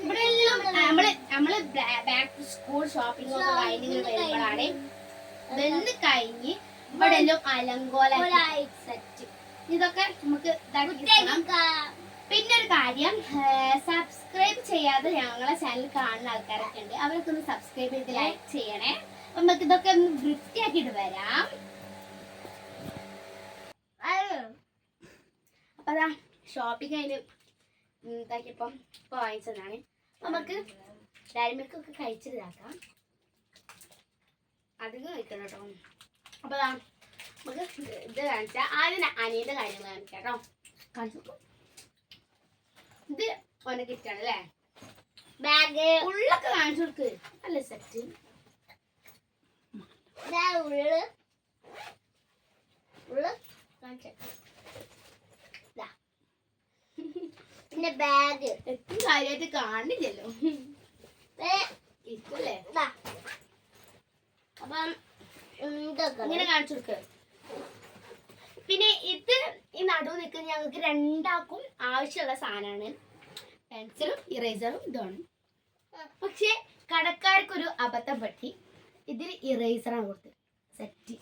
ഇവിടെ നമ്മള് back to school shopping ഒക്കെ കഴിഞ്ഞ് വരുമ്പോഴാണ് വെന്ന് കഴിഞ്ഞ് ഇവിടെ എല്ലാം അലങ്കോല സെറ്റ്. ഇതൊക്കെ നമുക്ക് പിന്നെ ഒരു കാര്യം, സബ്സ്ക്രൈബ് ചെയ്യാതെ ഞങ്ങളെ ചാനൽ കാണുന്ന ആൾക്കാരൊക്കെ ഉണ്ട്. അവരൊക്കെ ഒന്ന് സബ്സ്ക്രൈബ് ചെയ്ത് ലൈക്ക് ചെയ്യണേ. അപ്പൊ നമുക്ക് ഇതൊക്കെ ഒന്ന് വൃത്തിയാക്കിയിട്ട് വരാം. അപ്പൊ അതാ ഷോപ്പിംഗ് അതിന് ഇതാക്കിയപ്പം ഇപ്പൊ വാങ്ങിച്ചതാണ്. നമുക്ക് ഡയറി മിൽക്ക് ഒക്കെ കഴിച്ചിട്ടാക്കാം. അധികം കഴിക്കണം കേട്ടോ. അപ്പൊ നമുക്ക് ഇത് കാണിച്ചാൽ ആദ്യം അനിയന്റെ കാര്യങ്ങൾ കാണിക്കാം കേട്ടോ. കാണിച്ചു. ഇത് ഓനെ കിറ്റാണ് അല്ലേ? ബാഗ് ഉള്ളൊക്കെ കാണിച്ചു കൊടുക്ക്. നല്ല സെറ്റ്. പിന്നെ ബാഗ് എത്ര കാര്യമായിട്ട് കാണില്ലല്ലോ. ഇല്ലേ? അപ്പം ഇങ്ങനെ കാണിച്ചു കൊടുക്ക. പിന്നെ ഇത് ഈ നടുവ് നിൽക്കുന്ന ഞങ്ങൾക്ക് രണ്ടാക്കും ആവശ്യമുള്ള സാധനമാണ്. പെൻസിലും ഇറേസറും ഇതാണ്. പക്ഷെ കടക്കാർക്കൊരു അബദ്ധം പറ്റി. ഇതിൽ ഇറേസറാണ് കൊടുത്തത് സെറ്റ്.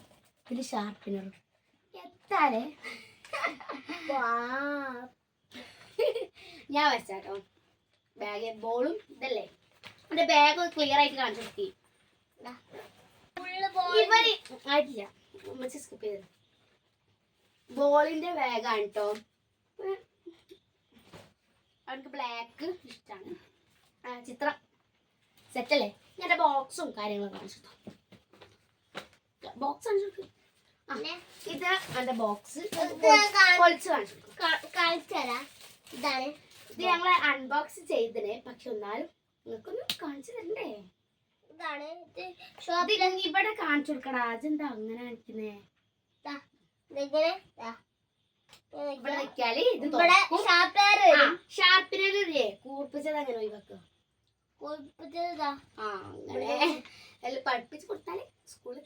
ഇതിൽ ഷാർപ്പിനറും. എത്താലേ ഞാൻ വെച്ചാട്ടോ ബാഗ്. ബോളും ഇതല്ലേ എന്റെ ബാഗ് ക്ലിയർ ആയിട്ട് കാണിച്ചു കൊടുത്തി. ഇവര് ആയിട്ടില്ല, സ്കിപ്പ് ചെയ്ത്. ബോളിന്റെ ബാഗാണ് കേട്ടോ. അവർക്ക് ബ്ലാക്ക് ഇഷ്ടമാണ്. ചിത്രം സെറ്റല്ലേ? ഞാൻ ബോക്സും കാര്യങ്ങളും കാണിച്ചു. ബോക്സ് കാണിച്ചു. ഇത് എന്റെ ബോക്സ് പൊളിച്ച് കാണിച്ചു തരാം. ഇതാണ്. ഇത് ഞങ്ങള് അൺബോക്സ് ചെയ്തേ. പക്ഷെ എന്നാലും നിങ്ങൾക്കൊന്നും കാണിച്ചു തരണ്ടേ? ഇതാണ് ഇവിടെ കാണിച്ചു കൊടുക്കടാ. അതെന്താ അങ്ങനെ കാണിക്കുന്നേ? ഇവിടെ വെക്കാല് ഇത് ഷാർപ്പിനല്ലേ കൂർപ്പിച്ചത്. അങ്ങനെ ഒഴിവാക്കുക. അങ്ങനെ എല്ലാം പഠിപ്പിച്ച് കൊടുത്താല് സ്കൂളിൽ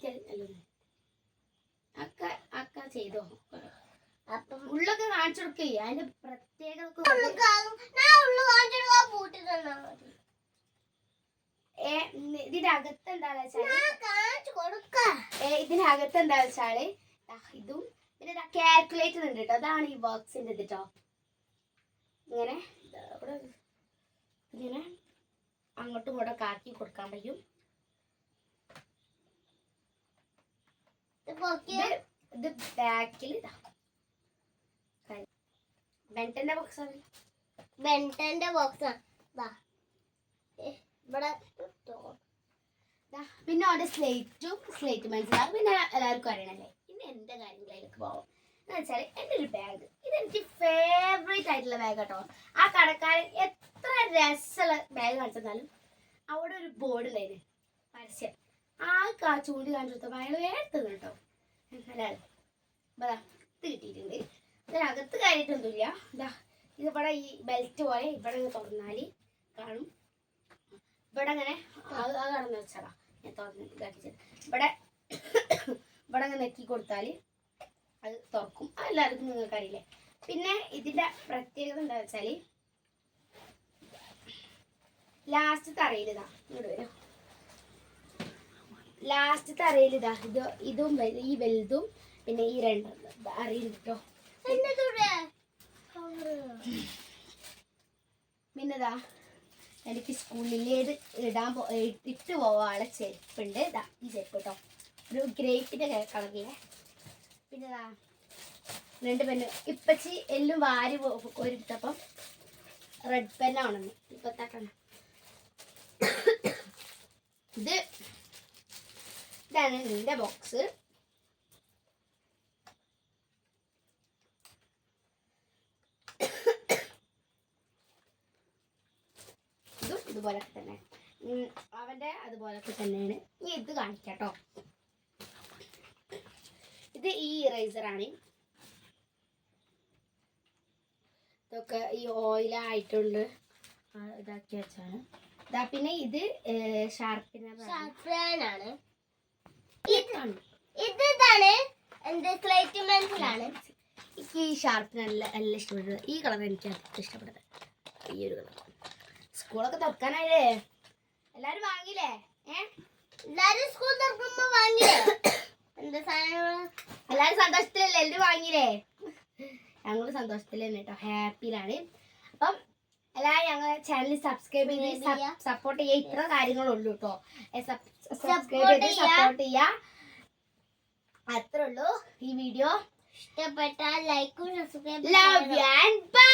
അക്ക ചെയ്തോ. അപ്പം ഉള്ളൊക്കെ കാണിച്ചു കൊടുക്കേ. അതിന്റെ പ്രത്യേകത ഇതിന്റെ അകത്ത് എന്താന്ന് വെച്ചാല് ഇതും പിന്നെ കാൽക്കുലേറ്റർ ഉണ്ട് കേട്ടോ. അതാണ് ഈ ബോക്സിന്റെ ഇത് കേട്ടോ. ഇങ്ങനെ ഇങ്ങനെ അങ്ങോട്ടും ഇങ്ങോട്ടും കാക്കി കൊടുക്കാൻ പറ്റും. ഇത് ബാക്കിൽ ബെൻറ്റന്റെ ബോക്സാണ്. ബെൻറ്റന്റെ ബോക്സാ. ഇവിടെ പിന്നെ അവിടെ സ്ലേറ്റ് മനസ്സിലാവും. പിന്നെ എല്ലാവർക്കും അറിയണല്ലേ. പിന്നെ എന്റെ കാര്യങ്ങളിലേക്ക് പോവാം. എന്ന് വെച്ചാൽ എൻ്റെ ഒരു ബാഗ്. ഇതെനിക്ക് ഫേവറേറ്റ് ആയിട്ടുള്ള ബാഗ് കേട്ടോ. ആ കടക്കാരൻ എത്ര രസമുള്ള ബാഗ് കാണിച്ചെന്നാലും അവിടെ ഒരു ബോർഡ് ഉണ്ടായിരുന്നു പരസ്യം. ആ ചൂണ്ടി കാണിച്ചു കൊടുത്തപ്പോൾ അയാൾ വേർത്തുന്നു കേട്ടോ. അല്ലാതെ ഇത് കിട്ടിയിട്ടുണ്ട്. ഇതിനകത്ത് കാര്യമായിട്ടൊന്നുമില്ല. ഇതിവിടെ ഈ ബെൽറ്റ് പോലെ ഇവിടെ തുറന്നാൽ കാണും. ഇവിടെ അങ്ങനെ അത് കടന്നു വെച്ചാടാ. ഞാൻ തുറന്ന് കാണിച്ചത്. ഇവിടെ അങ്ങനെ നെക്കി കൊടുത്താൽ അത് തുറക്കും. അതെല്ലാവർക്കും നിങ്ങൾക്ക് അറിയില്ലേ. പിന്നെ ഇതിന്റെ പ്രത്യേകത എന്താ വെച്ചാൽ ലാസ്റ്റത്തെ അറയിലിതാ. ഇങ്ങോട്ട് വരും. ലാസ്റ്റത്തെ അറയിലിതാ. ഇതും ഈ വലുതും പിന്നെ ഈ രണ്ടും അറിയില്ല കേട്ടോ. പിന്നെതാ എനിക്ക് സ്കൂളിലേത് ഇട്ട് പോവാനുള്ള ചെരുപ്പുണ്ട്. ഇതാ ഈ ചെരുപ്പ് കേട്ടോ. ഒരു ഗ്രേപ്പിന്റെ കളറിലെ. പിന്നെതാ 2 പെണ്ണ്. ഇപ്പച്ചി എല്ലാം വാരി ഒരിട്ടപ്പം റെഡ് പെന്നാണെന്ന് ഇപ്പത്താക്കണം. ഇതാണ് എൻ്റെ ബോക്സ്. ഇതുപോലൊക്കെ തന്നെ അവൻ്റെ അതുപോലൊക്കെ തന്നെയാണ്. ഇനി ഇത് കാണിക്കാട്ടോ. ഇത് ഈ ഇറേസറാണ്. ഇതൊക്കെ ഈ ഓയിലായിട്ടുണ്ട് ഇതാക്കി വെച്ചാണ്. പിന്നെ ഇത് ഷാർപ്പിനറാണ്. ഇതാണ് സ്ലേറ്റ് പെൻസിലാണ്. എനിക്ക് ഈ ഷാർപ്പിനർ എല്ലാം ഇഷ്ടപ്പെടുന്നത്. ഈ കളർ എനിക്ക് ഇഷ്ടപ്പെടുന്നത്. ഈ ഒരു കളർ സ്കൂളൊക്കെ തുറക്കാനായില്ലേ? എല്ലാരും വാങ്ങിയില്ലേ? എല്ലാരും സ്കൂൾ തുറക്കുമ്പോ വാങ്ങിയില്ലേ? എന്താ സാധനങ്ങള്? എല്ലാരും സന്തോഷത്തിലല്ലേ? എല്ലാരും വാങ്ങിയില്ലേ? ഞങ്ങള് സന്തോഷത്തിൽ തന്നെ കേട്ടോ, ഹാപ്പിയിലാണ്. അപ്പം എല്ലാവരും ഞങ്ങളെ ചാനൽ സബ്സ്ക്രൈബ് ചെയ്ത് സപ്പോർട്ട് ചെയ്യുക. ഇത്ര കാര്യങ്ങളുള്ളൂ കേട്ടോ. സബ്സ്ക്രൈബ് ചെയ്ത് സപ്പോർട്ട് ചെയ്യുക. അത്രേ ഉള്ളൂ. ഈ വീഡിയോ ഇഷ്ടപ്പെട്ടാൽ ലൈക്കും subscribe love you and by.